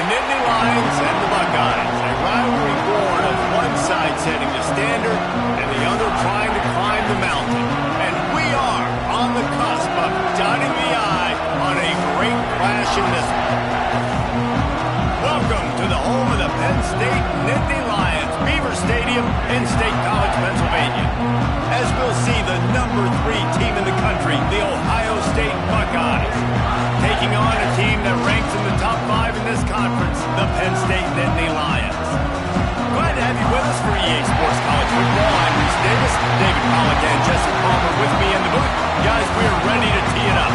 Nittany Lions and the Buckeyes. A rivalry born of one side setting the standard and the other trying to climb the mountain. And we are on the cusp of dotting the I on a great clash in this one. Welcome to the home of the Penn State Nittany Lions, Beaver Stadium in State College, Pennsylvania. As we'll see the number 3 team in the country, the Ohio State Buckeyes, taking on a team that ranks in the top 5 in this conference, the Penn State Nittany Lions. Glad to have you with us for EA Sports College Football. I'm Reese Davis, David Pollack and Jesse Palmer with me in the booth. Guys, we are ready to tee it up.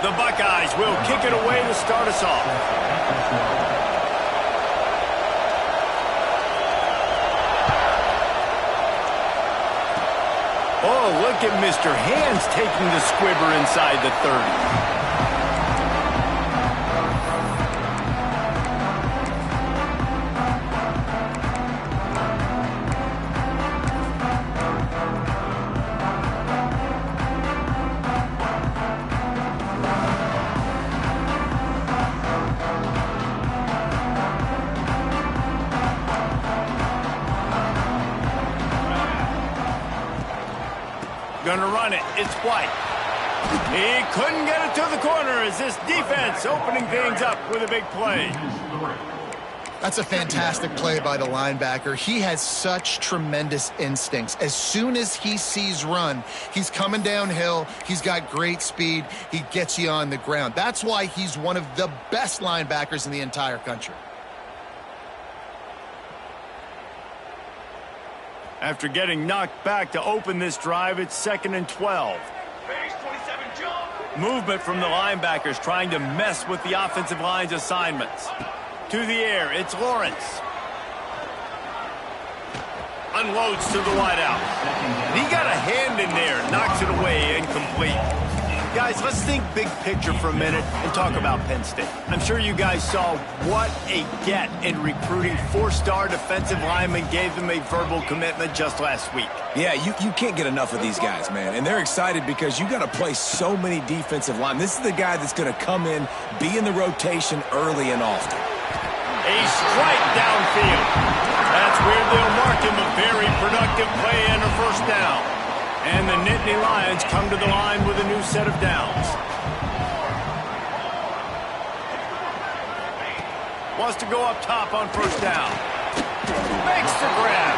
The Buckeyes will kick it away to start us off. Oh, look at Mr. Hands taking the squibber inside the 30. Gonna run it. It's White. He couldn't get it to the corner as this defense opening things up with a big play. That's a fantastic play by the linebacker. He has such tremendous instincts. As soon as he sees run, he's coming downhill. He's got great speed. He gets you on the ground. That's why he's one of the best linebackers in the entire country. After getting knocked back to open this drive, it's 2nd and 12. Movement from the linebackers trying to mess with the offensive line's assignments. To the air, it's Lawrence. Unloads to the wideout. He got a hand in there, knocks it away, incomplete. Guys, let's think big picture for a minute and talk about Penn State. I'm sure you guys saw what a get in recruiting 4-star defensive linemen gave them a verbal commitment just last week. Yeah, you can't get enough of these guys, man. And they're excited because you got to play so many defensive linemen. This is the guy that's going to come in, be in the rotation early and often. A strike downfield. That's where they'll mark him a very productive play and a first down. And the Nittany Lions come to the line with a new set of downs. Wants to go up top on first down. Makes the grab.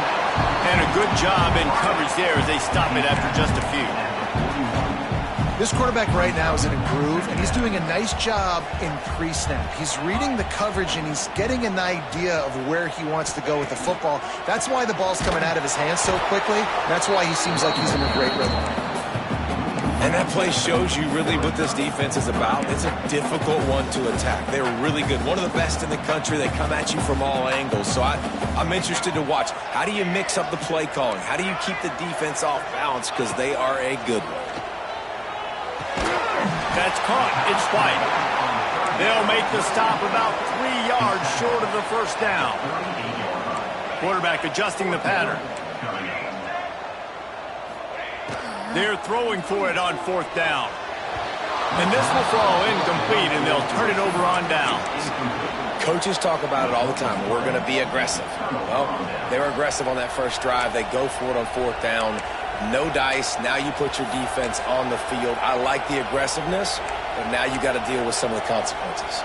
And a good job in coverage there as they stop it after just a few. This quarterback right now is in a groove, and he's doing a nice job in pre-snap. He's reading the coverage, and he's getting an idea of where he wants to go with the football. That's why the ball's coming out of his hands so quickly. That's why he seems like he's in a great rhythm. And that play shows you really what this defense is about. It's a difficult one to attack. They're really good. One of the best in the country. They come at you from all angles. So I'm interested to watch. How do you mix up the play calling? How do you keep the defense off balance? Because they are a good one. That's caught. It's White. They'll make the stop about 3 yards short of the first down. Quarterback adjusting the pattern. They're throwing for it on 4th down. And this will fall incomplete, and they'll turn it over on downs. Coaches talk about it all the time. We're going to be aggressive. Well, they were aggressive on that first drive. They go for it on 4th down. No dice. Now you put your defense on the field. I like the aggressiveness, but now you got to deal with some of the consequences.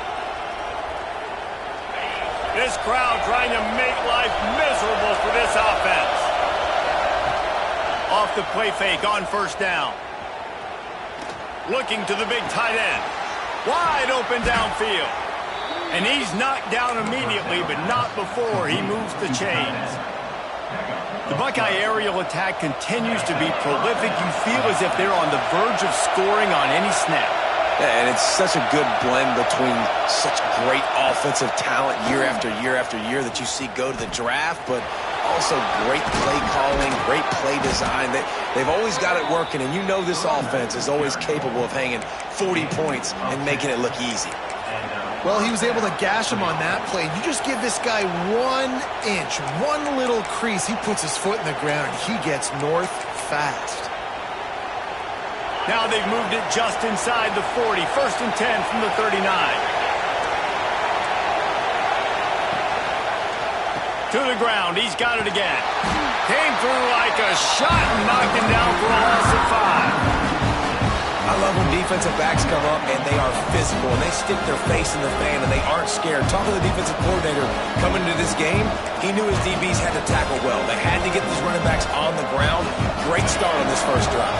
This crowd trying to make life miserable for this offense. Off the play fake on first down. Looking to the big tight end. Wide open downfield. And he's knocked down immediately, but not before he moves the chains. The Buckeye aerial attack continues to be prolific. You feel as if they're on the verge of scoring on any snap. Yeah, and it's such a good blend between such great offensive talent year after year after year that you see go to the draft, but Also, great play calling, great play design. They've always got it working, and you know this offense is always capable of hanging 40 points and making it look easy. Well, he was able to gash him on that play. You just give this guy 1 inch, one little crease. He puts his foot in the ground. He gets north fast. Now they've moved it just inside the 40. 1st and 10 from the 39. To the ground. He's got it again. Came through like a shot and knocked him down for a loss of 5. I love when defensive backs come up and they are physical and they stick their face in the fan and they aren't scared. Talking to the defensive coordinator coming into this game, he knew his DBs had to tackle well. They had to get these running backs on the ground. Great start on this first drive.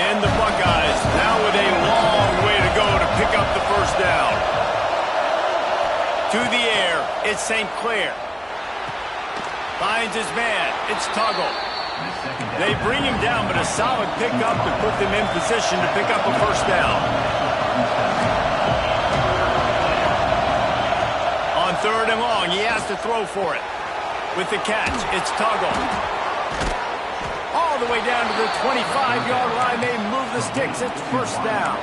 And the Buckeyes now with a long way to go to pick up the first down. To the air, it's St. Clair. Finds his man. It's Tuggle. They bring him down, but a solid pickup to put them in position to pick up a first down. On 3rd and long, he has to throw for it. With the catch, it's Tuggle. All the way down to the 25-yard line. They move the sticks. It's first down.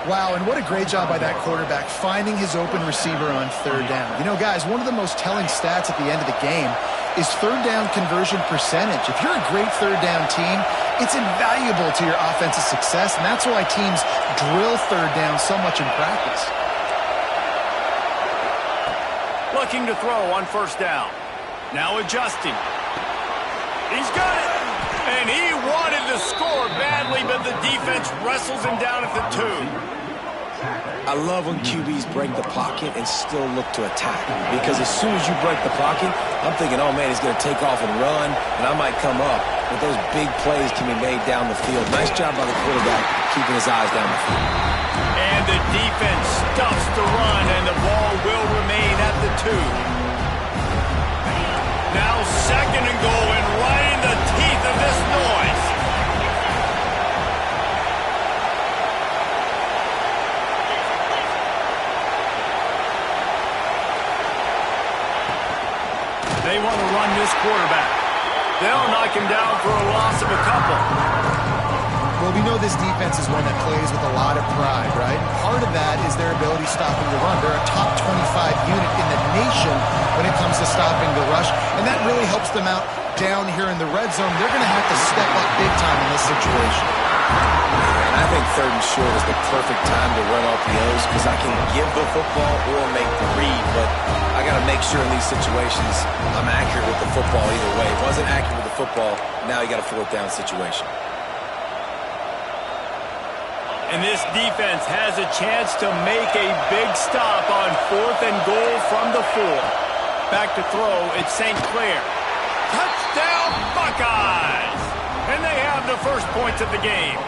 Wow, and what a great job by that quarterback finding his open receiver on 3rd down. You know, guys, one of the most telling stats at the end of the game is 3rd down conversion percentage. If you're a great 3rd down team, it's invaluable to your offensive success, and that's why teams drill 3rd down so much in practice. Looking to throw on 1st down. Now adjusting. He's got it. And he wanted to score badly, but the defense wrestles him down at the 2. I love when QBs break the pocket and still look to attack. Because as soon as you break the pocket, I'm thinking, oh, man, he's going to take off and run, and I might come up. But those big plays can be made down the field. Nice job by the quarterback keeping his eyes down the field. And the defense stuffs the run, and the ball will remain at the 2. Now 2nd and goal, and right in the teeth of this noise. They want to run this quarterback. They'll knock him down for a loss of a couple. Well, we know this defense is one that plays with a lot of pride, right? Part of that is their ability stopping the run. They're a top 25 unit in the nation when it comes to stopping the rush, and that really helps them out down here in the red zone. They're going to have to step up big time in this situation. And I think 3rd and short is the perfect time to run RPOs because I can give the football or make the read, but I got to make sure in these situations I'm accurate with the football either way. It wasn't accurate with the football, now you got a 4th down situation. And this defense has a chance to make a big stop on 4th and goal from the 4. Back to throw, it's St. Clair. Touchdown, Buckeyes! And they have the first points of the game.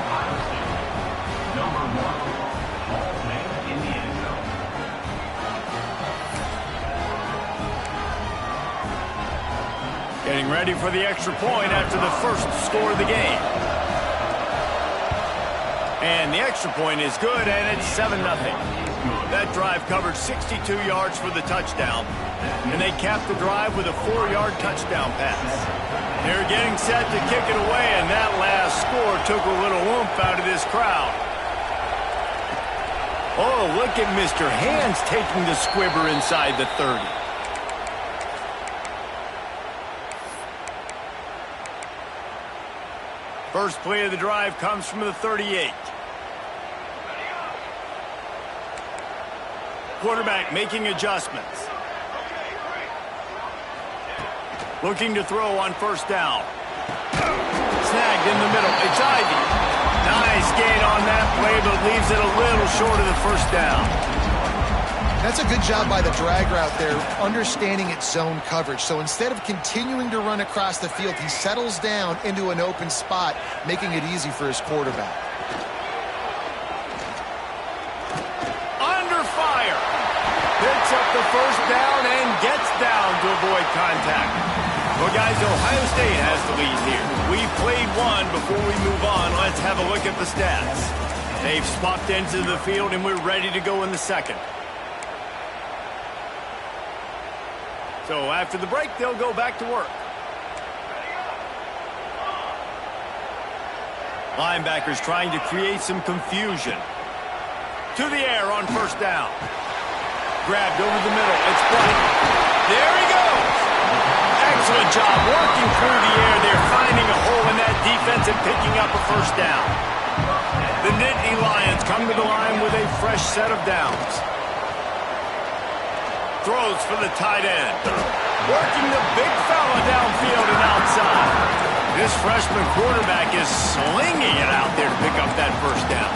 Getting ready for the extra point after the first score of the game. And the extra point is good, and it's 7-0. That drive covered 62 yards for the touchdown, and they capped the drive with a 4-yard touchdown pass. They're getting set to kick it away, and that last score took a little oomph out of this crowd. Oh, look at Mr. Hands taking the squibber inside the 30. First play of the drive comes from the 38. Quarterback making adjustments. Looking to throw on 1st down. Snagged in the middle. It's Ivy. Nice gain on that play, but leaves it a little short of the 1st down. That's a good job by the drag route there, understanding its zone coverage. So instead of continuing to run across the field, he settles down into an open spot, making it easy for his quarterback. Under fire. Picks up the first down and gets down to avoid contact. Well, guys, Ohio State has the lead here. We played one. Before we move on, let's have a look at the stats. They've swapped into the field, and we're ready to go in the second. So after the break, they'll go back to work. Linebackers trying to create some confusion. To the air on first down. Grabbed over the middle. It's Bright. There he goes. Excellent job working through the air there, finding a hole in that defense and picking up a first down. The Nittany Lions come to the line with a fresh set of downs. Throws for the tight end. Working the big fella downfield and outside. This freshman quarterback is slinging it out there to pick up that first down.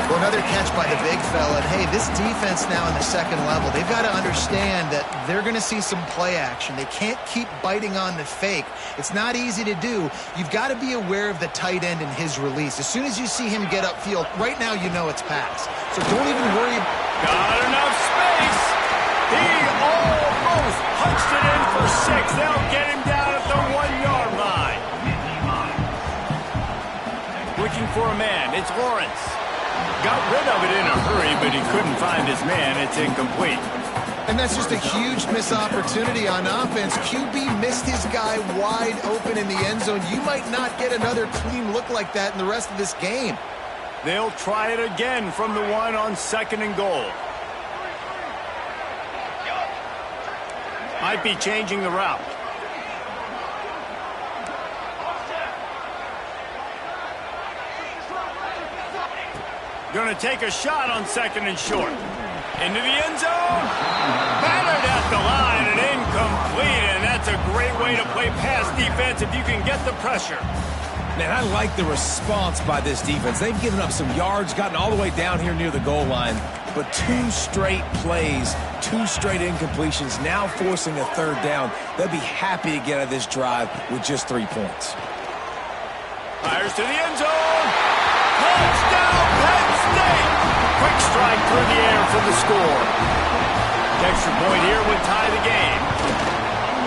Well, another catch by the big fella. And, hey, this defense now in the second level, they've got to understand that they're going to see some play action. They can't keep biting on the fake. It's not easy to do. You've got to be aware of the tight end and his release. As soon as you see him get upfield, right now you know it's pass. So don't even worry. Got enough space. He almost punched it in for 6. They'll get him down at the 1-yard line. Looking for a man. It's Lawrence. Got rid of it in a hurry, but he couldn't find his man. It's incomplete. And that's just a huge missed opportunity on offense. QB missed his guy wide open in the end zone. You might not get another clean look like that in the rest of this game. They'll try it again from the 1 on 2nd and goal. Might be changing the route. Going to take a shot on 2nd and short. Into the end zone. Battered at the line and incomplete. And that's a great way to play pass defense if you can get the pressure. Man, I like the response by this defense. They've given up some yards, gotten all the way down here near the goal line. But 2 straight plays, 2 straight incompletions, now forcing a 3rd down. They'll be happy to get out of this drive with just 3 points. Fires to the end zone. Touchdown, Penn State. Quick strike through the air for the score. Extra point here would tie the game.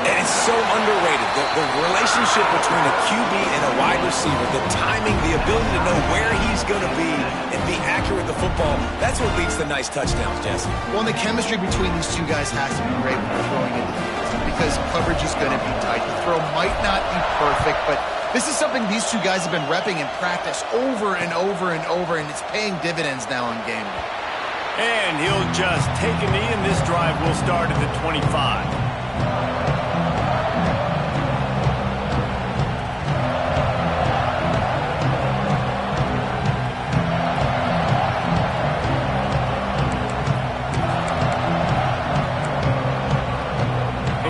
And it's so underrated. The relationship between a QB and a wide receiver, the timing, the ability to know where he's going to be and be accurate with the football, that's what leads to nice touchdowns, Jesse. Well, and the chemistry between these two guys has to be great when they're throwing into the field because coverage is going to be tight. The throw might not be perfect, but this is something these two guys have been repping in practice over and over and over, and it's paying dividends now on game day. And he'll just take a knee, and this drive will start at the 25.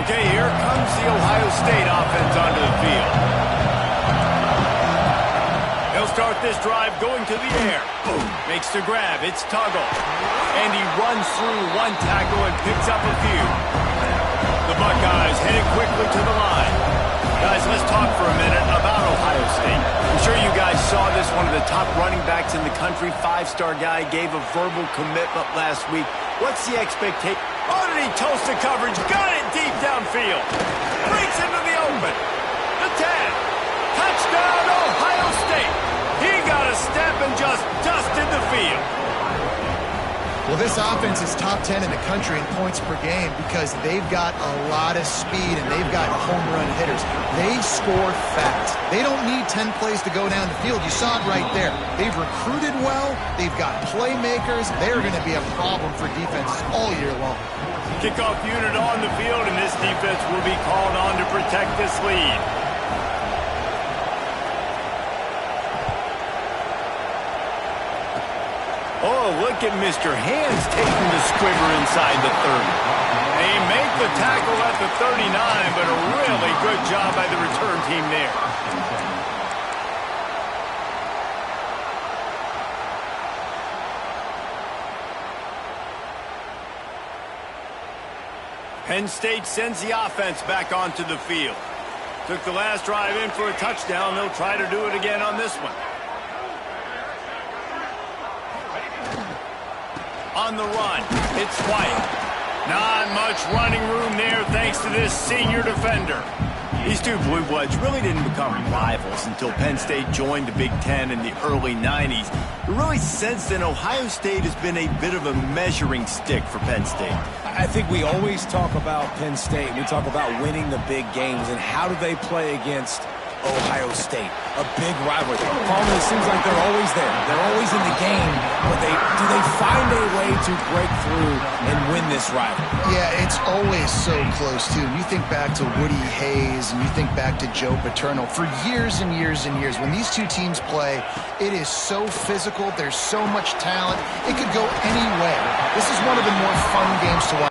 Okay, here comes the Ohio State offense onto the field. They'll start this drive going to the air. Makes the grab. It's Tuggle. And he runs through 1 tackle and picks up a few. The Buckeyes headed quickly to the line. Guys, let's talk for a minute about Ohio State. I'm sure you guys saw this. One of the top running backs in the country, 5-star guy, gave a verbal commitment last week. What's the expectation? Oh, did he toast the coverage? Got it deep downfield. Breaks into the open. The 10. Touchdown, Ohio State. He got a step and just dusted the field. Well, this offense is top 10 in the country in points per game because they've got a lot of speed and they've got home run hitters. They score fast. They don't need 10 plays to go down the field. You saw it right there. They've recruited well. They've got playmakers. They're going to be a problem for defenses all year long. Kickoff unit on the field, and this defense will be called on to protect this lead. Oh, look at Mr. Hands taking the squibber inside the 30. They make the tackle at the 39, but a really good job by the return team there. Penn State sends the offense back onto the field. Took the last drive in for a touchdown. They'll try to do it again on this one. On the run, it's White. Not much running room there thanks to this senior defender. These two blue bloods really didn't become rivals until Penn State joined the Big Ten in the early 90s. But really since then, Ohio State has been a bit of a measuring stick for Penn State. I think we always talk about Penn State. We talk about winning the big games, and how do they play against Ohio State? A big rivalry. It seems like they're always there. They're always in the game, but do they find a way to break through and win this rivalry? Yeah, it's always so close, too. You think back to Woody Hayes, and you think back to Joe Paterno. For years and years and years, when these two teams play, it is so physical. There's so much talent. It could go any way. This is one of the more fun games to watch.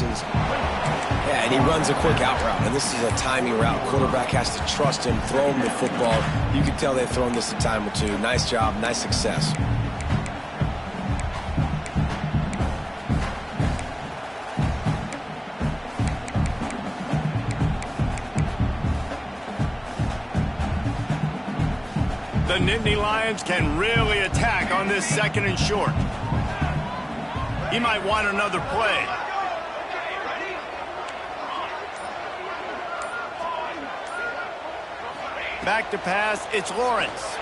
Yeah, and he runs a quick out route, and this is a timing route. Quarterback has to trust him, throw him the football. You can tell they've thrown this a time or two. Nice job, nice success. The Nittany Lions can really attack on this 2nd and short. He might want another play. Back to pass, it's Lawrence.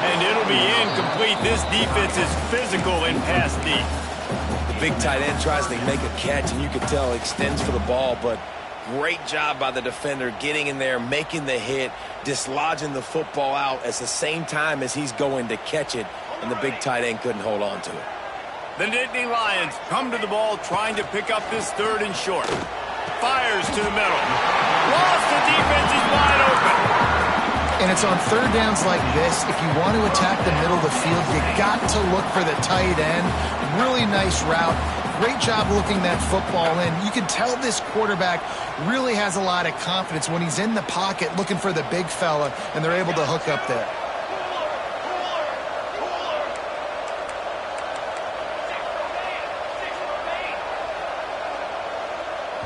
And it'll be incomplete. This defense is physical in pass deep. The big tight end tries to make a catch, and you can tell extends for the ball, but great job by the defender getting in there, making the hit, dislodging the football out at the same time as he's going to catch it, and the big tight end couldn't hold on to it. The Nittany Lions come to the ball trying to pick up this 3rd and short. Fires to the middle. Lost, the defense is wide open. And it's on 3rd downs like this. If you want to attack the middle of the field, you got to look for the tight end. Really nice route. Great job looking that football in. You can tell this quarterback really has a lot of confidence when he's in the pocket looking for the big fella, and they're able to hook up there.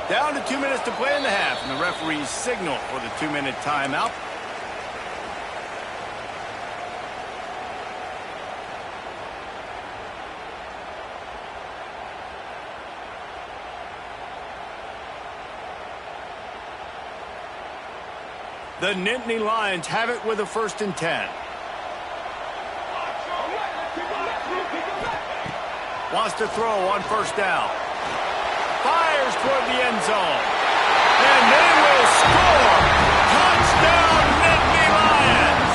Down to 2 minutes to play in the half, and the referees signal for the 2-minute timeout. The Nittany Lions have it with a 1st and 10. Wants to throw on 1st down. Fires toward the end zone. And they will score! Touchdown, Nittany Lions!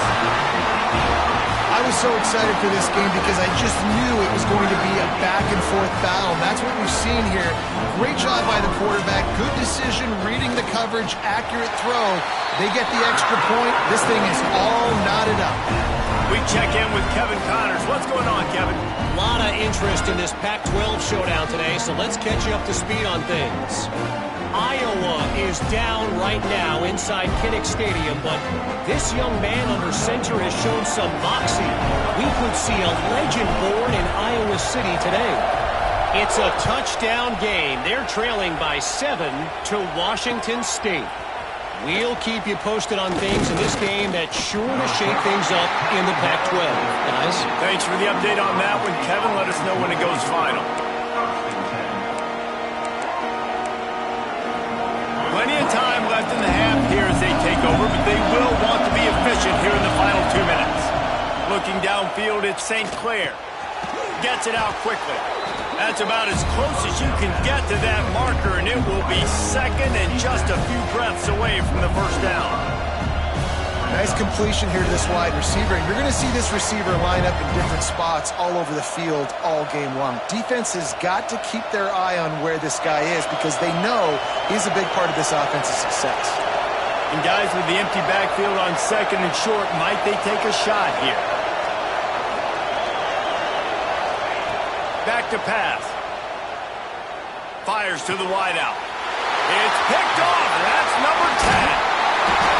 I was so excited for this game because I just knew it was going to be a back-and-forth battle. That's what we've seen here. Great job by the quarterback. Good decision, reading the coverage, accurate throw. They get the extra point. This thing is all knotted up. We check in with Kevin Connors. What's going on, Kevin? A lot of interest in this Pac-12 showdown today, so let's catch you up to speed on things. Iowa is down right now inside Kinnick Stadium, but this young man under center has shown some moxie. We could see a legend born in Iowa City today. It's a touchdown game. They're trailing by 7 to Washington State. We'll keep you posted on things in this game that's sure to shake things up in the Pac-12. Guys? Thanks for the update on that one, Kevin. Let us know when it goes final. Plenty of time left in the half here as they take over, but they will want to be efficient here in the final 2 minutes. Looking downfield, it's St. Clair. Gets it out quickly. That's about as close as you can get to that marker, and it will be 2nd and just a few breaths away from the 1st down. Nice completion here to this wide receiver. And you're going to see this receiver line up in different spots all over the field all game long. Defense has got to keep their eye on where this guy is because they know he's a big part of this offense's success. And guys, with the empty backfield on 2nd and short, might they take a shot here? Back to pass. Fires to the wideout. It's picked off, and that's number 10.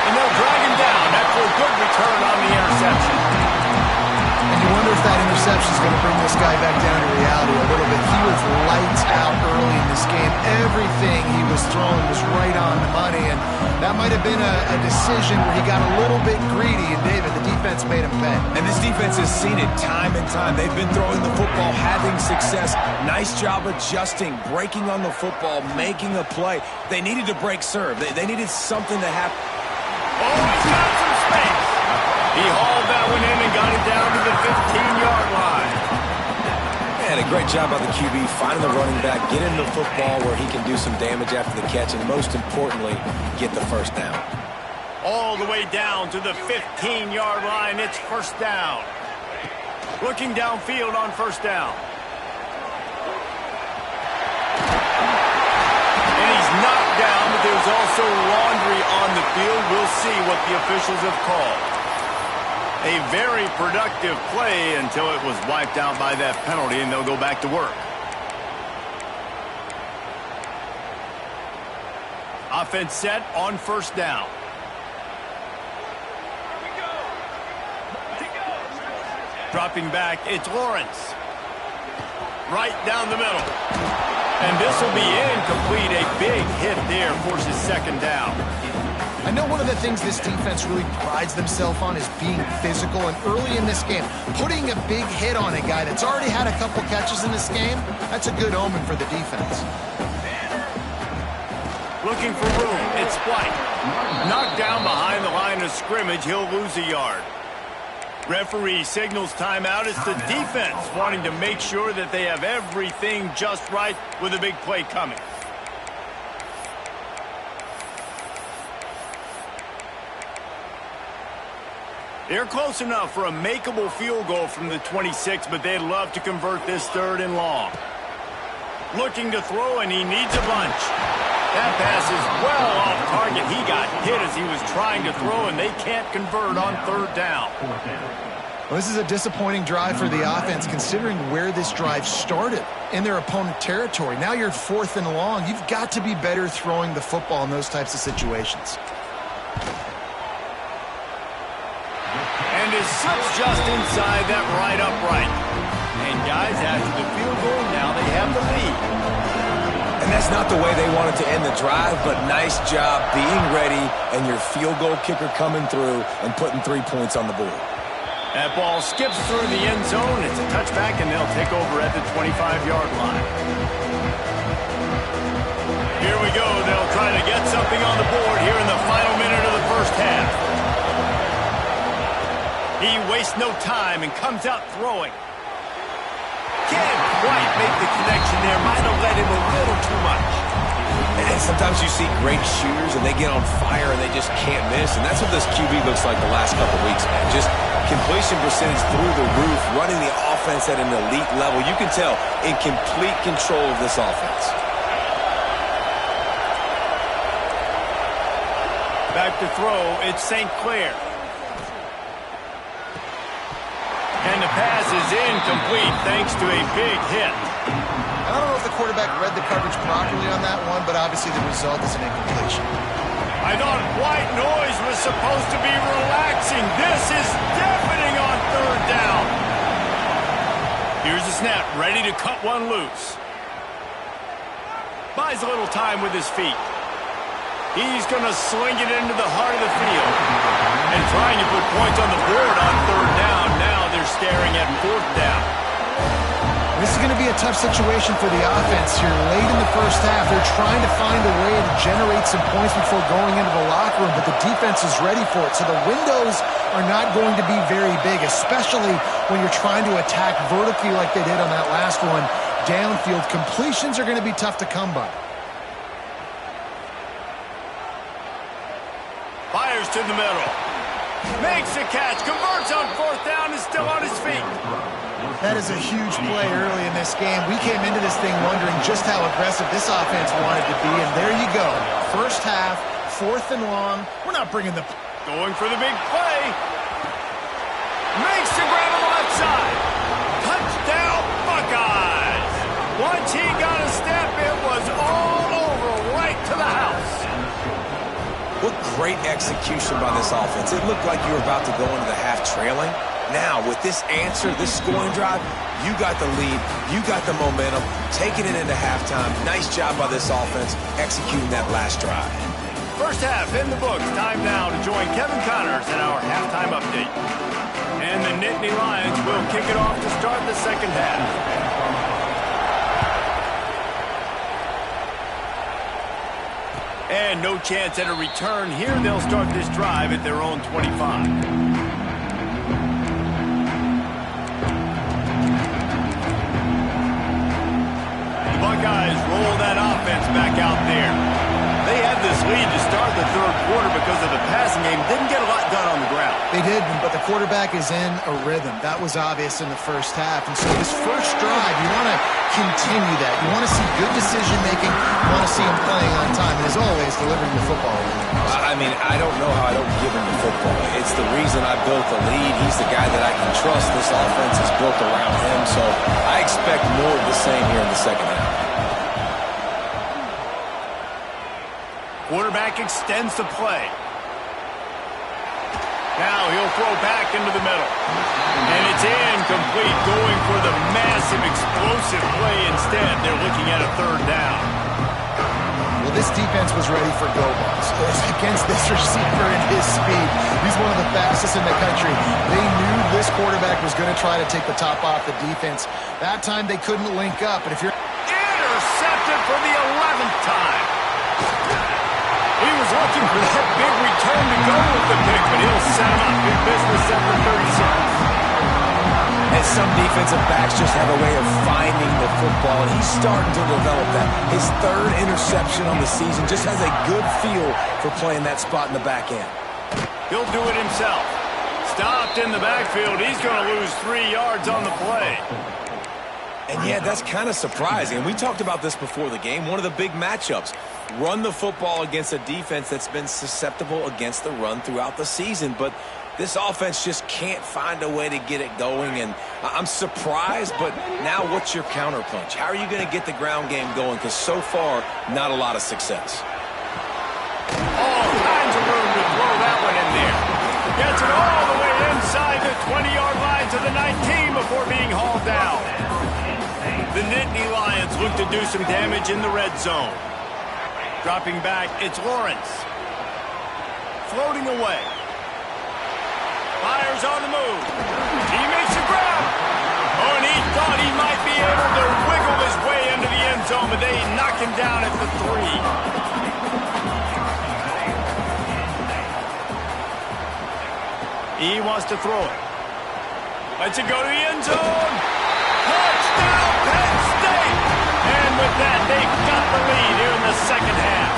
And they'll drag him down after a good return on the interception. And you wonder wonder if that interception is going to bring this guy back down to reality a little bit. He was lights out early in this game. Everything he was throwing was right on the money, and that might have been a decision where he got a little bit greedy, and David, the defense made him pay. And this defense has seen it time and time. They've been throwing the football, having success. Nice job adjusting, breaking on the football, making a play. They needed to break serve. They needed something to happen. Oh, he's got some space. He hauled that one in and got it down to the 15-yard line. And a great job by the QB, finding the running back, get him the football where he can do some damage after the catch, and most importantly, get the first down. All the way down to the 15-yard line. It's first down. Looking downfield on first down. And he's knocked down, but there's also laundry on the field. We'll see what the officials have called. A very productive play until it was wiped out by that penalty, and they'll go back to work. Offense set on first down. Dropping back, it's Lawrence. Right down the middle. And this will be incomplete. A big hit there, forces second down. I know one of the things this defense really prides themselves on is being physical, and early in this game, putting a big hit on a guy that's already had a couple catches in this game, that's a good omen for the defense. Looking for room, it's White. Knocked down behind the line of scrimmage, he'll lose a yard. Referee signals timeout. It's the defense wanting to make sure that they have everything just right with a big play coming. They're close enough for a makeable field goal from the 26, but they'd love to convert this third and long. Looking to throw, and he needs a bunch. That pass is well off target. He got hit as he was trying to throw, and they can't convert on third down. Well, this is a disappointing drive for the offense, considering where this drive started, in their opponent territory. Now you're fourth and long. You've got to be better throwing the football in those types of situations. And it slips just inside that right upright. And guys, after the field goal, now they have the lead. And that's not the way they wanted to end the drive, but nice job being ready and your field goal kicker coming through and putting 3 points on the board. That ball skips through the end zone. It's a touchback, and they'll take over at the 25-yard line. Here we go. They'll try to get something on the board here in the final minute of the first half. He wastes no time and comes out throwing. Can't quite make the connection there. Might have led him a little too much. And sometimes you see great shooters, and they get on fire, and they just can't miss. And that's what this QB looks like the last couple weeks, man. Just completion percentage through the roof, running the offense at an elite level. You can tell in complete control of this offense. Back to throw, it's St. Clair. And the pass is incomplete thanks to a big hit. I don't know if the quarterback read the coverage properly on that one, but obviously the result is an incompletion. I thought white noise was supposed to be relaxing. This is deafening on third down. Here's the snap, ready to cut one loose. Buys a little time with his feet. He's going to sling it into the heart of the field. And trying to put points on the board on third down. Now they're staring at fourth down. This is going to be a tough situation for the offense here. Late in the first half, they're trying to find a way to generate some points before going into the locker room, but the defense is ready for it. So the windows are not going to be very big, especially when you're trying to attack vertically like they did on that last one. Downfield completions are going to be tough to come by. Fires to the middle. Makes a catch. Converts on fourth down. Is still on his feet. That is a huge play early in this game. We came into this thing wondering just how aggressive this offense wanted to be, and there you go. First half, fourth and long. We're not bringing the... Going for the big play. Makes the grab on the left side. Touchdown, Buckeyes. Once he got a step, it was all over, right to the house. What great execution by this offense. It looked like you were about to go into the half trailing, Now, with this answer, this scoring drive, you got the lead, you got the momentum, taking it into halftime. Nice job by this offense executing that last drive. First half in the books. Time now to join Kevin Connors in our halftime update. And the Nittany Lions will kick it off to start the second half. And no chance at a return here. They'll start this drive at their own 25. Buckeyes roll that offense back out there. They had this lead to start the third quarter because of the passing game. Didn't get a lot done on the ground. They didn't, but the quarterback is in a rhythm. That was obvious in the first half. And so this first drive, you want to continue that. You want to see good decision-making. You want to see him playing on time. And as always, delivering the football. I mean, I don't know how I don't give him the football. It's the reason I built the lead. He's the guy that I can trust. This offense is built around him. So I expect more of the same here in the second half. Quarterback extends the play. Now he'll throw back into the middle. And it's incomplete, going for the massive, explosive play instead. They're looking at a third down. Well, this defense was ready for go balls against this receiver and his speed. He's one of the fastest in the country. They knew this quarterback was going to try to take the top off the defense. That time they couldn't link up. But if you're intercepted for the 11th time. He was looking for that big return to go with the pick, but he'll set him up. Big business at the 36. And some defensive backs just have a way of finding the football, and he's starting to develop that. His third interception on the season just has a good feel for playing that spot in the back end. He'll do it himself. Stopped in the backfield. He's going to lose 3 yards on the play. And yeah, that's kind of surprising. And we talked about this before the game. One of the big matchups. Run the football against a defense that's been susceptible against the run throughout the season. But this offense just can't find a way to get it going. And I'm surprised, but now what's your counterpunch? How are you going to get the ground game going? Because so far, not a lot of success. All kinds of room to throw that one in there. Gets it all the way inside the 20-yard line to the 19 before being hauled down. The Nittany Lions look to do some damage in the red zone. Dropping back, it's Lawrence. Floating away. Fires on the move. He makes a grab. Oh, and he thought he might be able to wiggle his way into the end zone, but they knock him down at the 3. He wants to throw it. Lets it go to the end zone. Touchdown, Penn State! And with that, they've got the lead here in the second half.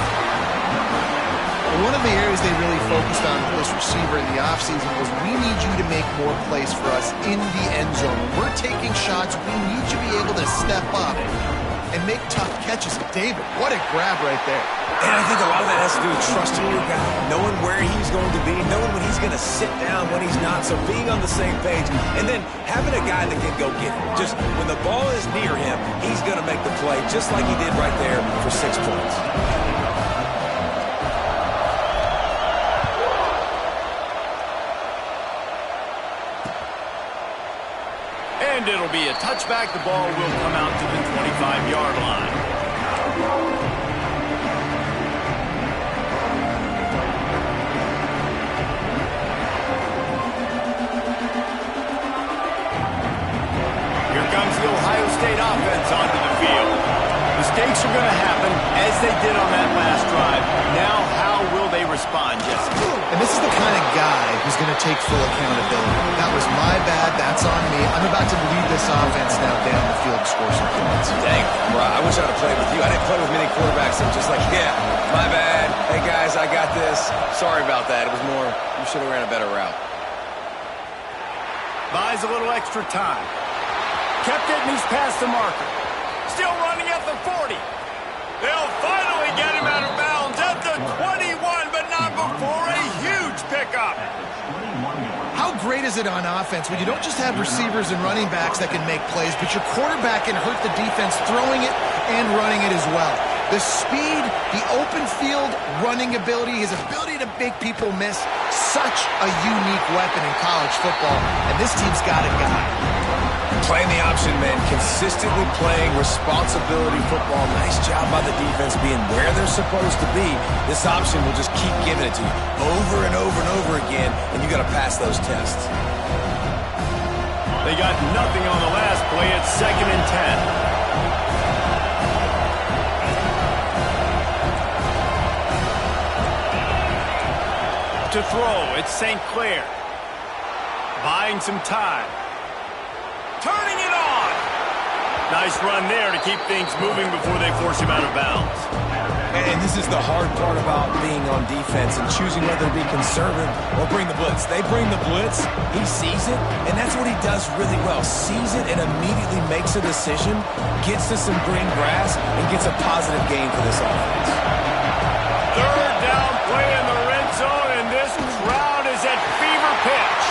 One of the areas they really focused on with this receiver in the offseason was we need you to make more plays for us in the end zone. When we're taking shots, we need you to be able to step up and make tough catches. David, what a grab right there. And I think a lot of that has to do with trusting your guy, knowing where he's going to be, knowing when he's going to sit down, when he's not. So being on the same page, and then having a guy that can go get it. Just when the ball is near him, he's going to make the play, just like he did right there for 6 points. And it'll be a touchback. The ball will come out to the 25-yard line. Here comes the Ohio State offense onto the field. Mistakes are going to happen, as they did on that last drive. Now, how will they respond, Jesse? And this is the kind of guy who's going to take full accountability. That was my bad. That's on me. I'm about to lead this offense now down the field to score some points. Dang, bro, I wish I'd have played with you. I didn't play with many quarterbacks that were just like, yeah, my bad. Hey, guys, I got this. Sorry about that. It was more, you should have ran a better route. Buys a little extra time. Kept it, and he's past the marker. Still running at the 40. They'll finally get him out of bounds at the 21, but not before a huge pickup. How great is it on offense when you don't just have receivers and running backs that can make plays, but your quarterback can hurt the defense throwing it and running it as well. The speed, the open field running ability, his ability to make people miss, such a unique weapon in college football, and this team's got a guy. Playing the option, man, consistently playing responsibility football. Nice job by the defense being where they're supposed to be. This option will just keep giving it to you over and over and over again, and you got to pass those tests. They got nothing on the last play. It's 2nd and 10. To throw, it's St. Clair. Buying some time. Turning it on. Nice run there to keep things moving before they force him out of bounds. And this is the hard part about being on defense and choosing whether to be conservative or bring the blitz. They bring the blitz, he sees it, and that's what he does really well. Sees it and immediately makes a decision, gets to some green grass, and gets a positive gain for this offense. 3rd down play in the red zone, and this crowd is at fever pitch.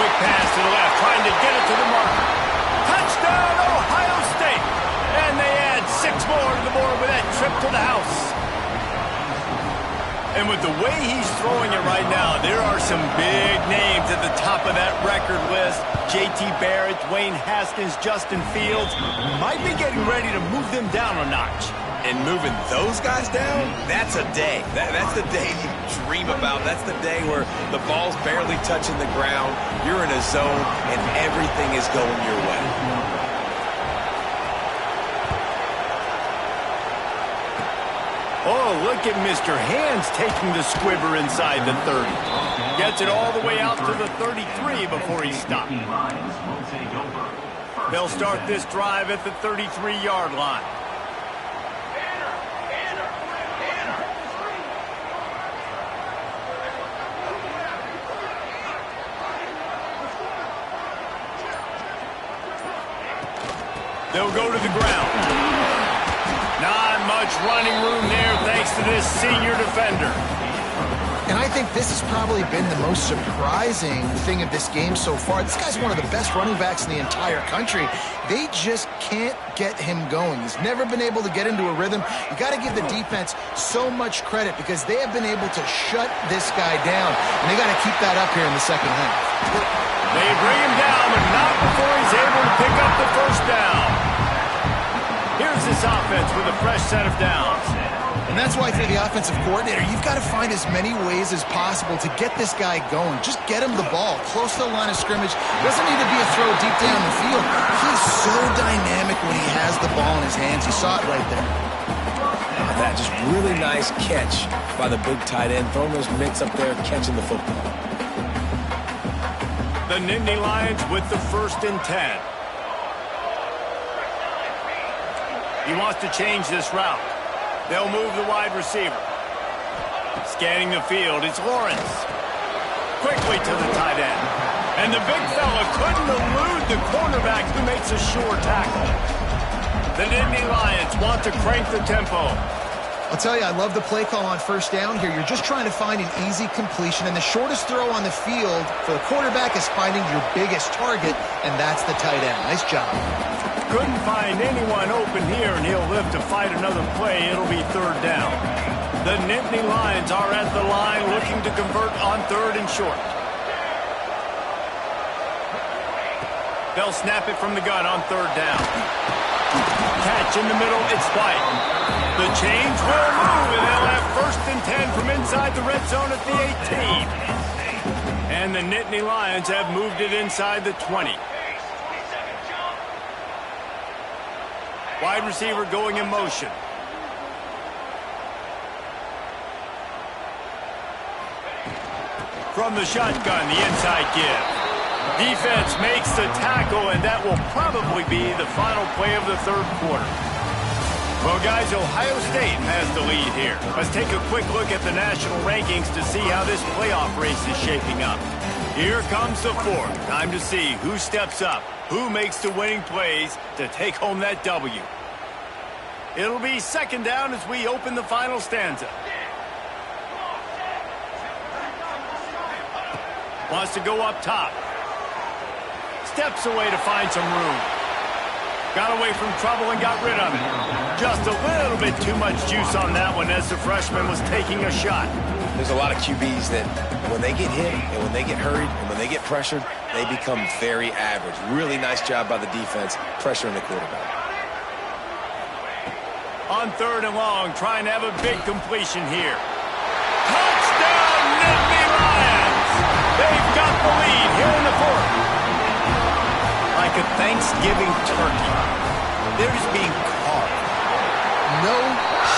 Quick pass to the left, trying to get it to the marker. Touchdown, Ohio State! And they add 6 more to the board with that trip to the house. And with the way he's throwing it right now, there are some big names at the top of that record list. J.T. Barrett, Dwayne Haskins, Justin Fields might be getting ready to move them down a notch. And moving those guys down, that's a day. That's the day you dream about. That's the day where the ball's barely touching the ground, you're in a zone, and everything is going your way. Oh, look at Mr. Hands taking the squibber inside the 30. Gets it all the way out to the 33 before he stopped. They'll start this drive at the 33-yard line. They'll go to the ground. Not much running room there thanks to this senior defender. And I think this has probably been the most surprising thing of this game so far. This guy's one of the best running backs in the entire country. They just can't get him going. He's never been able to get into a rhythm. You got to give the defense so much credit because they have been able to shut this guy down. And they got to keep that up here in the second half. They bring him down, but not before he's able to pick up the first down. Here's this offense with a fresh set of downs. And that's why for the offensive coordinator, you've got to find as many ways as possible to get this guy going. Just get him the ball close to the line of scrimmage. Doesn't need to be a throw deep down the field. He's so dynamic when he has the ball in his hands. You saw it right there. That just really nice catch by the big tight end. Throwing those mitts up there, catching the football. The Nittany Lions with the 1st and 10. He wants to change this route. They'll move the wide receiver. Scanning the field, it's Lawrence. Quickly to the tight end. And the big fella couldn't elude the cornerback who makes a sure tackle. The Nittany Lions want to crank the tempo. I'll tell you, I love the play call on 1st down here. You're just trying to find an easy completion, and the shortest throw on the field for the quarterback is finding your biggest target, and that's the tight end. Nice job. Couldn't find anyone open here, and he'll live to fight another play. It'll be 3rd down. The Nittany Lions are at the line looking to convert on 3rd and short. They'll snap it from the gun on 3rd down. Catch in the middle, it's White. The change will move, and they'll have 1st and 10 from inside the red zone at the 18. And the Nittany Lions have moved it inside the 20. Wide receiver going in motion. From the shotgun, the inside give. Defense makes the tackle, and that will probably be the final play of the 3rd quarter. Well, guys, Ohio State has the lead here. Let's take a quick look at the national rankings to see how this playoff race is shaping up. Here comes the 4th. Time to see who steps up, who makes the winning plays to take home that W. It'll be 2nd down as we open the final stanza. Wants to go up top. Steps away to find some room. Got away from trouble and got rid of it. Just a little bit too much juice on that one as the freshman was taking a shot. There's a lot of QBs that when they get hit and when they get hurried and when they get pressured, they become very average. Really nice job by the defense pressuring the quarterback. On 3rd and long, trying to have a big completion here. Touchdown, Nittany Lions! They've got the lead here in the 4th. Like a Thanksgiving turkey, they're just being carved. No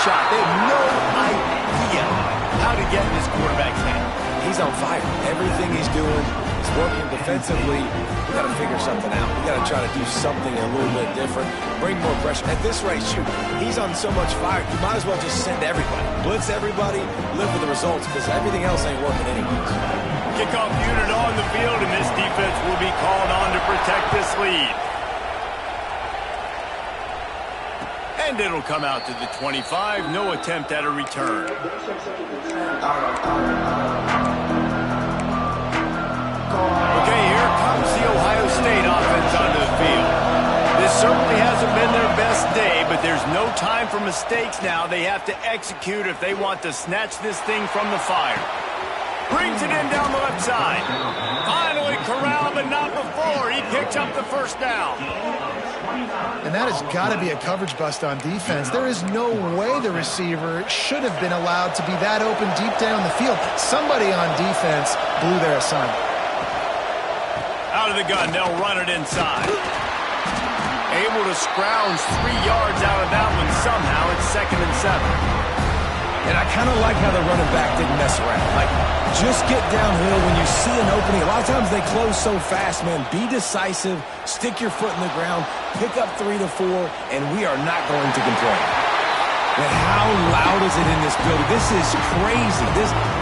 shot. They have no idea how to get in this quarterback's hand. He's on fire. Everything he's doing is working defensively. We got to figure something out. We got to try to do something a little bit different. Bring more pressure. At this rate, shoot, he's on so much fire, you might as well just send everybody. Blitz everybody, live with the results, because everything else ain't working anyways. Kickoff unit on the field, and this defense will be called on to protect this lead. And it'll come out to the 25. No attempt at a return. Okay, here comes the Ohio State offense onto the field. This certainly hasn't been their best day, but there's no time for mistakes now. They have to execute if they want to snatch this thing from the fire. Brings it in down the left side. Finally corralled, but not before. He picks up the first down. And that has got to be a coverage bust on defense. There is no way the receiver should have been allowed to be that open deep down the field. Somebody on defense blew their assignment. Out of the gun, they'll run it inside. Able to scrounge 3 yards out of that one somehow. It's 2nd and 7. And I kind of like how the running back didn't mess around. Like, just get downhill when you see an opening. A lot of times they close so fast, man. Be decisive, stick your foot in the ground, pick up 3 to 4, and we are not going to complain. But how loud is it in this building? This is crazy.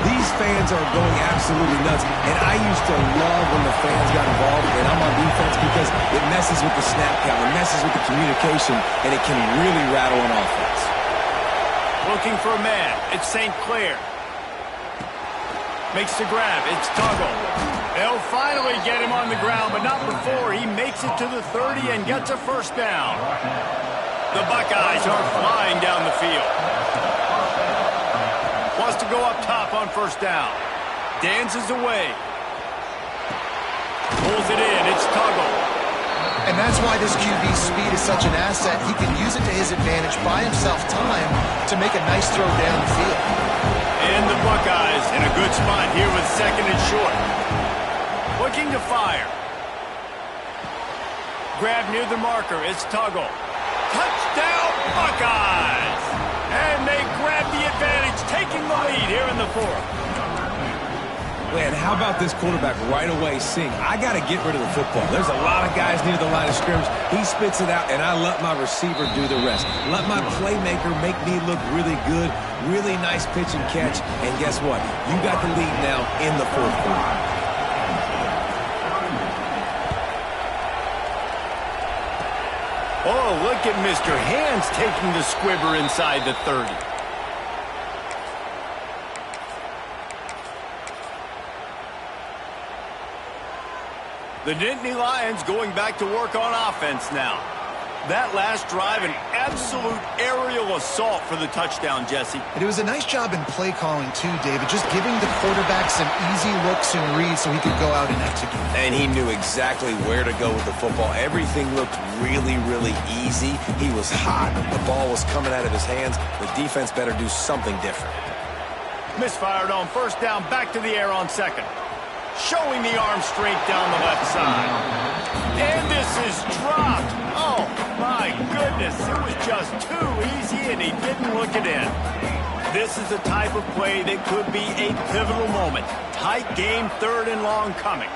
These fans are going absolutely nuts. And I used to love when the fans got involved, and I'm on defense because it messes with the snap count, it messes with the communication, and it can really rattle an offense. Looking for a man. It's St. Clair. Makes the grab. It's Tuggle. They'll finally get him on the ground, but not before. He makes it to the 30 and gets a first down. The Buckeyes are flying down the field. Wants to go up top on first down. Dances away. Pulls it in. It's Tuggle. And that's why this QB's speed is such an asset. He can use it to his advantage, buy himself time to make a nice throw down the field. And the Buckeyes in a good spot here with 2nd and short. Looking to fire. Grab near the marker. It's Tuggle. Touchdown, Buckeyes! And they grab the advantage, taking the lead here in the 4th. Man, how about this quarterback right away seeing, I got to get rid of the football. There's a lot of guys near the line of scrimmage. He spits it out, and I let my receiver do the rest. Let my playmaker make me look really good. Really nice pitch and catch. And guess what? You got the lead now in the 4th quarter. Oh, look at Mr. Hands taking the squibber inside the 30. The Nittany Lions going back to work on offense now. That last drive, an absolute aerial assault for the touchdown, Jesse. And it was a nice job in play calling too, David, just giving the quarterback some easy looks and reads so he could go out and execute. And he knew exactly where to go with the football. Everything looked really, really easy. He was hot. The ball was coming out of his hands. The defense better do something different. Misfired on first down, back to the air on 2nd. Showing the arm strength down the left side. And this is dropped. Oh, my goodness. It was just too easy, and he didn't look it in. This is the type of play that could be a pivotal moment. Tight game, 3rd and long coming.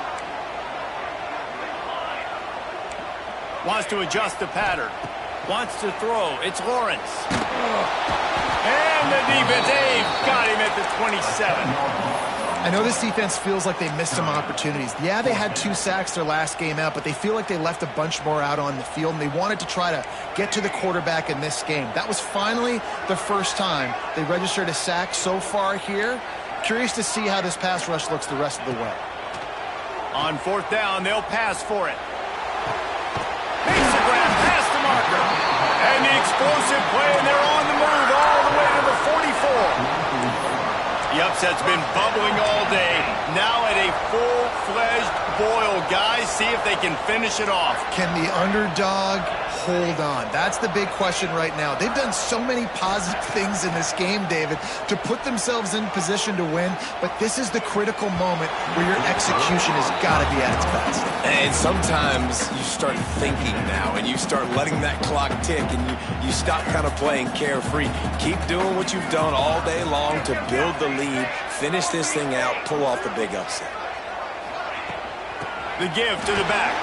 Wants to adjust the pattern. Wants to throw. It's Lawrence. And the defense, they've got him at the 27. I know this defense feels like they missed some opportunities. Yeah, they had 2 sacks their last game out, but they feel like they left a bunch more out on the field, and they wanted to try to get to the quarterback in this game. That was finally the first time they registered a sack so far here. Curious to see how this pass rush looks the rest of the way. On 4th down, they'll pass for it. Makes the grab, past him explosive play, and they're on the move all the way to the 44. The upset's been bubbling all day. Now at a full-fledged boil. Guys, see if they can finish it off. Can the underdog hold on? That's the big question right now. They've done so many positive things in this game, David, to put themselves in position to win, but this is the critical moment where your execution has got to be at its best. And sometimes you start thinking now, and you start letting that clock tick, and you stop kind of playing carefree. Keep doing what you've done all day long to build the lead, finish this thing out, pull off the big upset. The give to the back.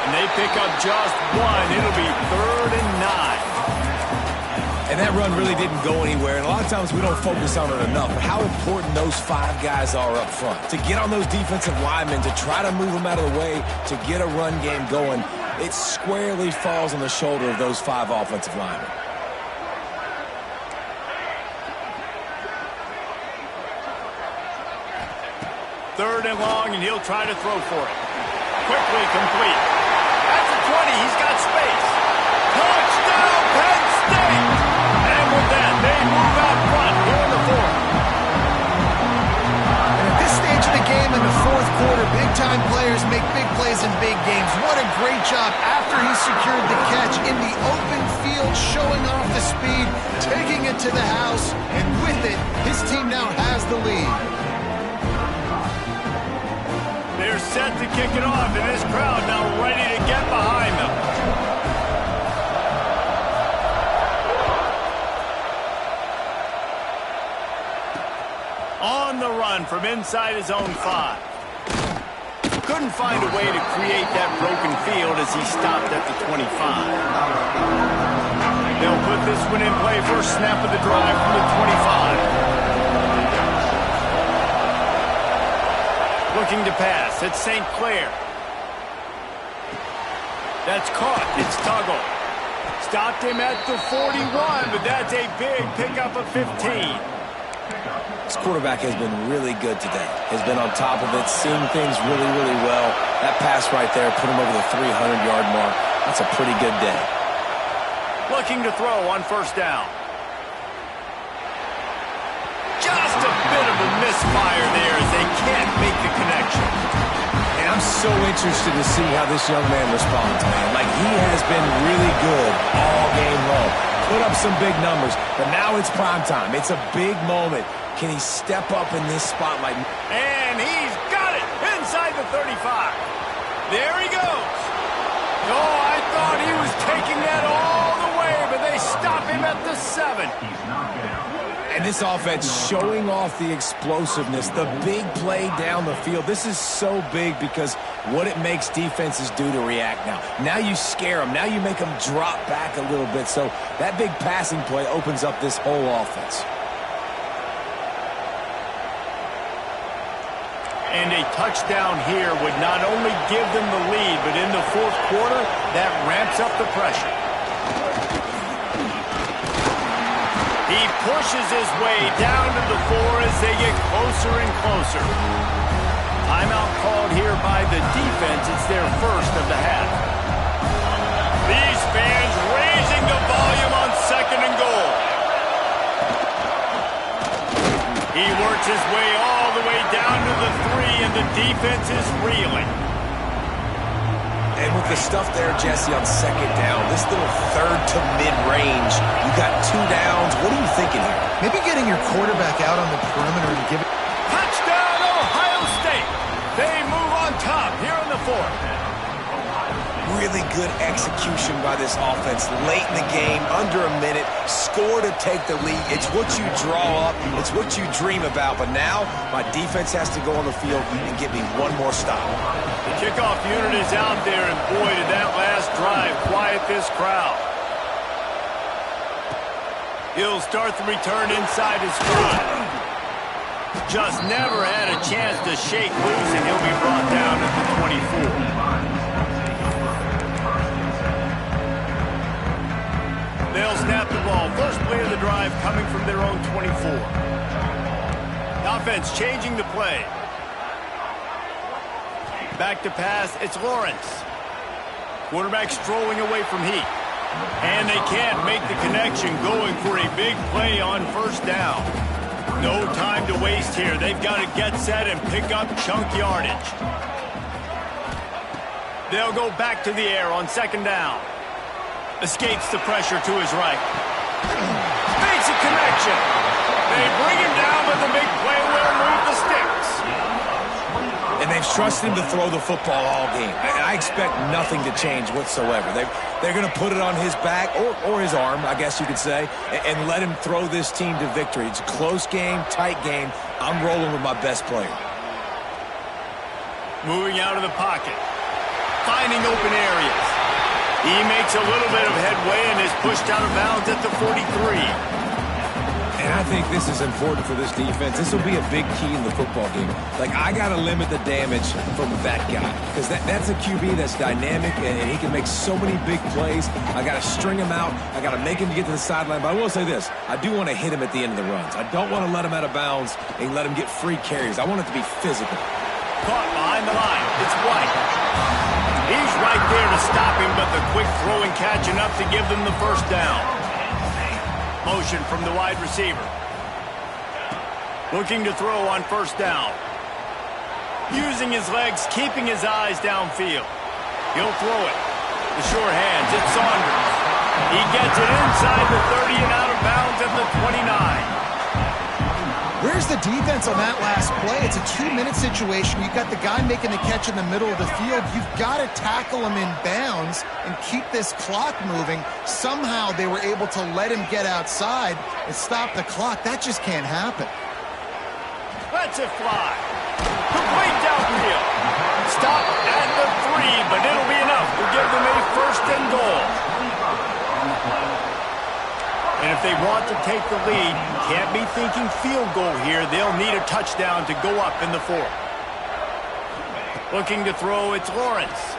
And they pick up just one. It'll be 3rd and 9. And that run really didn't go anywhere. And a lot of times we don't focus on it enough. But how important those 5 guys are up front. To get on those defensive linemen, to try to move them out of the way, to get a run game going, it squarely falls on the shoulder of those 5 offensive linemen. Third and long, and he'll try to throw for it. Quickly complete. At the 20, he's got space. Touchdown, Penn State! And with that, they move out front here in the 4th. And at this stage of the game in the 4th quarter, big-time players make big plays in big games. What a great job after he secured the catch in the open field, showing off the speed, taking it to the house, and with it, his team now has the lead. They're set to kick it off, and this crowd now ready to get behind them. On the run from inside his own 5. Couldn't find a way to create that broken field as he stopped at the 25. They'll put this one in play. First snap of the drive from the 25. Looking to pass. It's St. Clair. That's caught. It's Tuggle. Stopped him at the 41, but that's a big pickup of 15. This quarterback has been really good today. Has been on top of it, seeing things really, really well. That pass right there put him over the 300-yard mark. That's a pretty good day. Looking to throw on first down. Just a bit of a misfire there as they can't make the connection. And I'm so interested to see how this young man responds, man. Like, he has been really good all game long. Put up some big numbers, but now it's prime time. It's a big moment. Can he step up in this spotlight? And he's got it inside the 35. There he goes. Oh, I thought he was taking that all the way, but they stop him at the 7. And this offense showing off the explosiveness, the big play down the field. This is so big because what it makes defenses do to react now. Now you scare them. Now you make them drop back a little bit. So that big passing play opens up this whole offense. And a touchdown here would not only give them the lead, but in the 4th quarter, that ramps up the pressure. He pushes his way down to the 4 as they get closer and closer. Timeout called here by the defense. It's their first of the half. These fans raising the volume on 2nd and goal. He works his way all the way down to the 3, and the defense is reeling. And with the stuff there, Jesse, on 2nd down, this little 3rd to mid-range, you got 2 downs. What are you thinking here? Maybe getting your quarterback out on the perimeter and giving... Touchdown, Ohio State! They move on top here in the 4th. Really good execution by this offense late in the game, under a minute, score to take the lead. It's what you draw up, it's what you dream about, but now my defense has to go on the field and get me one more stop. The kickoff unit is out there, and boy, did that last drive quiet this crowd. He'll start the return inside his stride. Just never had a chance to shake loose, and he'll be brought down at the 24. They'll snap the ball. First play of the drive coming from their own 24. Offense changing the play. Back to pass. It's Lawrence. Quarterback strolling away from Heat. And they can't make the connection going for a big play on first down. No time to waste here. They've got to get set and pick up chunk yardage. They'll go back to the air on second down. Escapes the pressure to his right. Makes a connection. They bring him down, but the big play will move the sticks. And they've trusted him to throw the football all game. I expect nothing to change whatsoever. They're going to put it on his back, or his arm, I guess you could say, and let him throw this team to victory. It's a close game, tight game. I'm rolling with my best player. Moving out of the pocket. Finding open areas. He makes a little bit of headway and is pushed out of bounds at the 43. And I think this is important for this defense. This will be a big key in the football game. Like, I got to limit the damage from that guy because that's a QB that's dynamic and he can make so many big plays. I got to string him out. I got to make him get to the sideline. But I will say this. I do want to hit him at the end of the runs. I don't want to let him out of bounds and let him get free carries. I want it to be physical. Caught behind the line. It's White. He's right there to stop him, but the quick throw and catch enough to give them the first down. Motion from the wide receiver. Looking to throw on first down. Using his legs, keeping his eyes downfield. He'll throw it. The sure hands, it's Saunders. He gets it inside the 30 and out of bounds at the 29. Where's the defense on that last play? It's a 2-minute situation. You've got the guy making the catch in the middle of the field. You've got to tackle him in bounds and keep this clock moving. Somehow they were able to let him get outside and stop the clock. That just can't happen. Lets it fly. Complete downfield. Stop at the 3, but it'll be enough to give them a first and goal. And if they want to take the lead, can't be thinking field goal here. They'll need a touchdown to go up in the 4th. Looking to throw, it's Lawrence.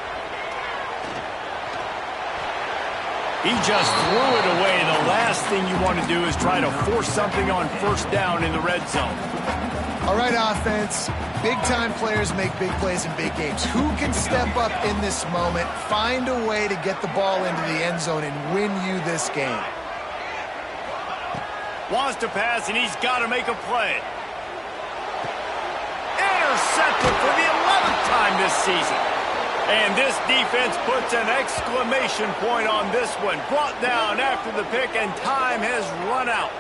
He just threw it away. The last thing you want to do is try to force something on first down in the red zone. All right, offense. Big-time players make big plays in big games. Who can step up in this moment, find a way to get the ball into the end zone and win you this game? Wants to pass, and he's got to make a play. Intercepted for the 11th time this season. And this defense puts an exclamation point on this one. Brought down after the pick, and time has run out.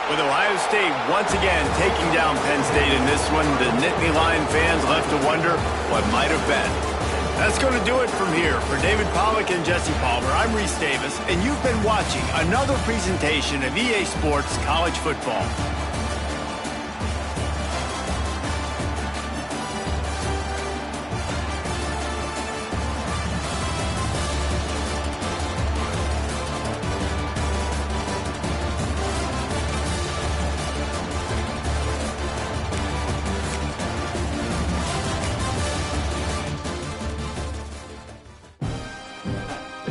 With Ohio State once again taking down Penn State in this one, the Nittany Lion fans left to wonder what might have been. That's going to do it from here. For David Pollack and Jesse Palmer, I'm Reese Davis, and you've been watching another presentation of EA Sports College Football.